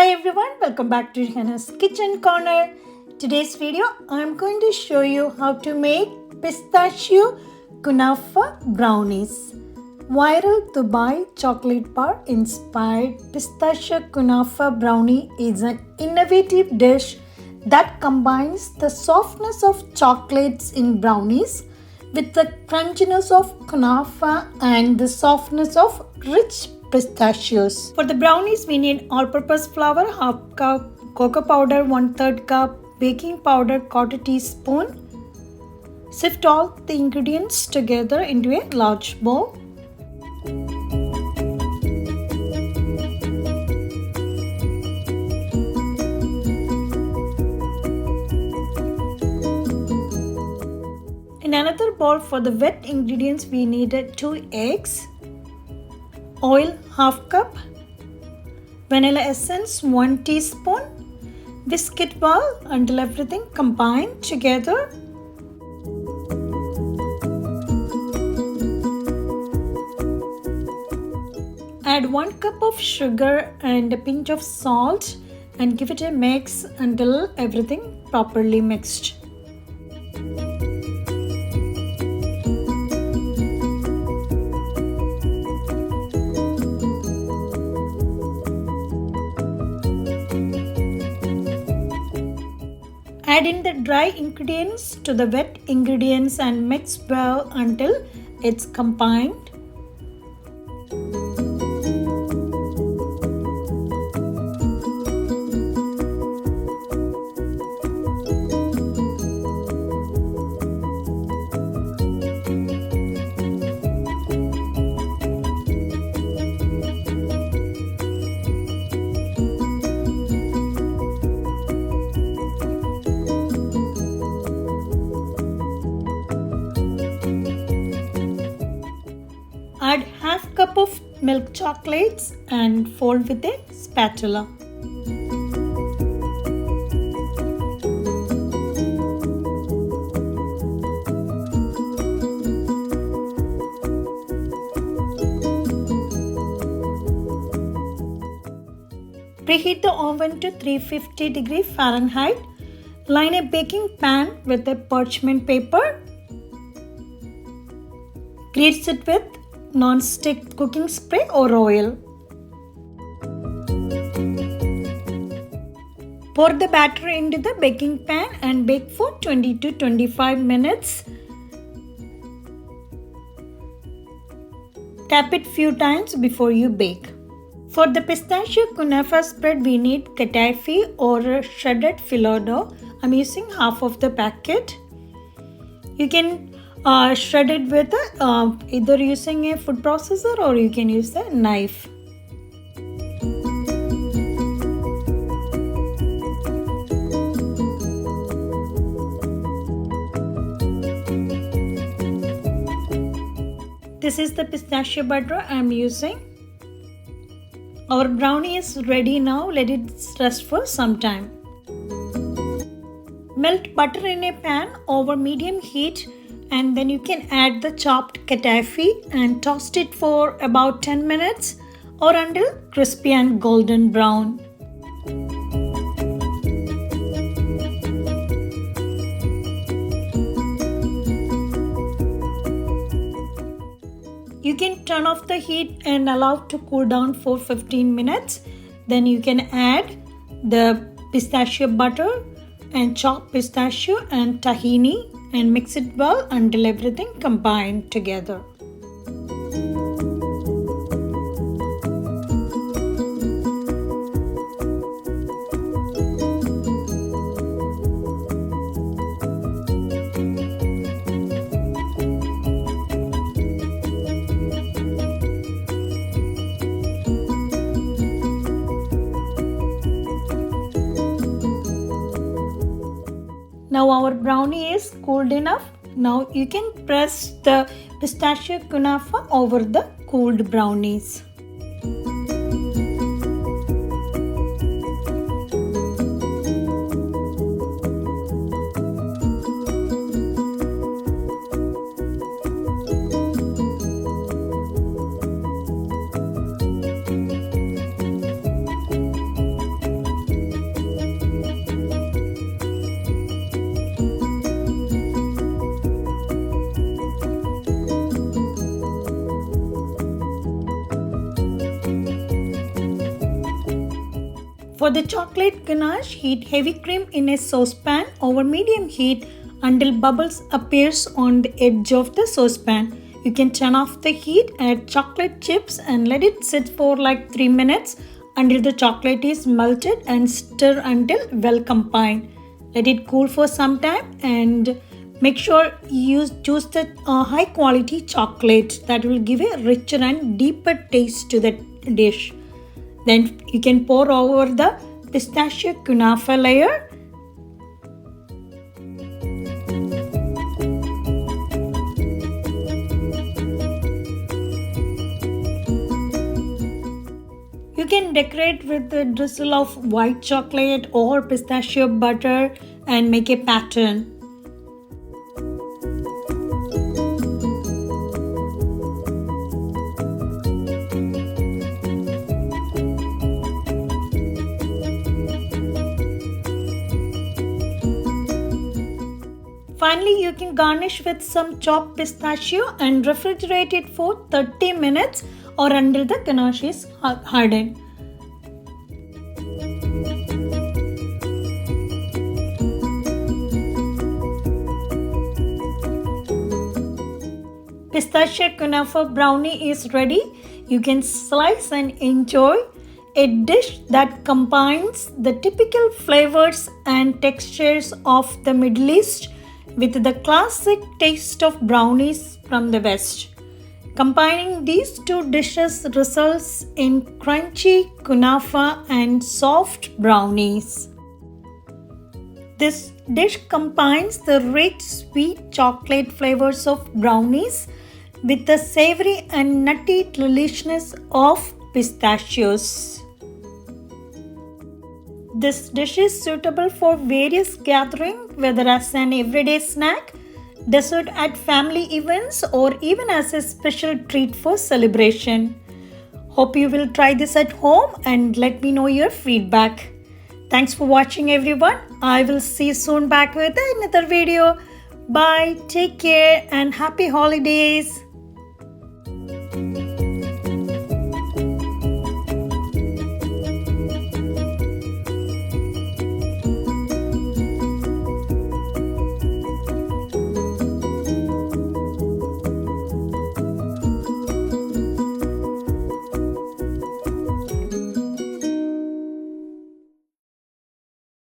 Hi everyone, welcome back to Hannah's Kitchen Corner. Today's video, I'm going to show you how to make Pistachio Kunafa Brownies. Viral Dubai chocolate bar inspired Pistachio Kunafa Brownie is an innovative dish that combines the softness of chocolates in brownies with the crunchiness of kunafa and the softness of rich pistachios. For the brownies, we need all-purpose flour, half cup, cocoa powder, 1/3 cup, baking powder, 1/4 teaspoon. Sift all the ingredients together into a large bowl. In another bowl for the wet ingredients, we needed 2 eggs, oil half cup, vanilla essence 1 teaspoon. Whisk it well until everything combined together. Add 1 cup of sugar and a pinch of salt and give it a mix until everything properly mixed. Add in the dry ingredients to the wet ingredients and mix well until it's combined. Add half cup of milk chocolates and fold with a spatula. Preheat the oven to 350 degree Fahrenheit. Line a baking pan with a parchment paper. Grease it with non-stick cooking spray or oil. Pour the batter into the baking pan and bake for 20 to 25 minutes. Tap it few times before you bake. For the pistachio kunafa spread, we need katafi or shredded phyllo dough. I'm using half of the packet. You can shred it with either using a food processor or you can use a knife. This is the pistachio butter I'm using. Our brownie is ready now. Let it rest for some time. Melt butter in a pan over medium heat, and then you can add the chopped katafi and toast it for about 10 minutes or until crispy and golden brown. You can turn off the heat and allow it to cool down for 15 minutes. Then you can add the pistachio butter and chopped pistachio and tahini and mix it well until everything combined together. Now our brownie is cooled enough. Now you can press the pistachio kunafa over the cooled brownies. For the chocolate ganache, heat heavy cream in a saucepan over medium heat until bubbles appears on the edge of the saucepan. You can turn off the heat, add chocolate chips and let it sit for like 3 minutes until the chocolate is melted and stir until well combined. Let it cool for some time and make sure you choose the high quality chocolate that will give a richer and deeper taste to the dish. Then you can pour over the pistachio kunafa layer. You can decorate with a drizzle of white chocolate or pistachio butter and make a pattern. Finally, you can garnish with some chopped pistachio and refrigerate it for 30 minutes or until the ganache is hardened. Pistachiokunafa brownie is ready. You can slice and enjoy a dish that combines the typical flavors and textures of the Middle East with the classic taste of brownies from the West. Combining these two dishes results in crunchy kunafa and soft brownies. This dish combines the rich sweet chocolate flavors of brownies with the savory and nutty deliciousness of pistachios. This dish is suitable for various gatherings, whether as an everyday snack, dessert at family events, or even as a special treat for celebration. Hope you will try this at home and let me know your feedback. Thanks for watching everyone. I will see you soon back with another video. Bye, take care and happy holidays.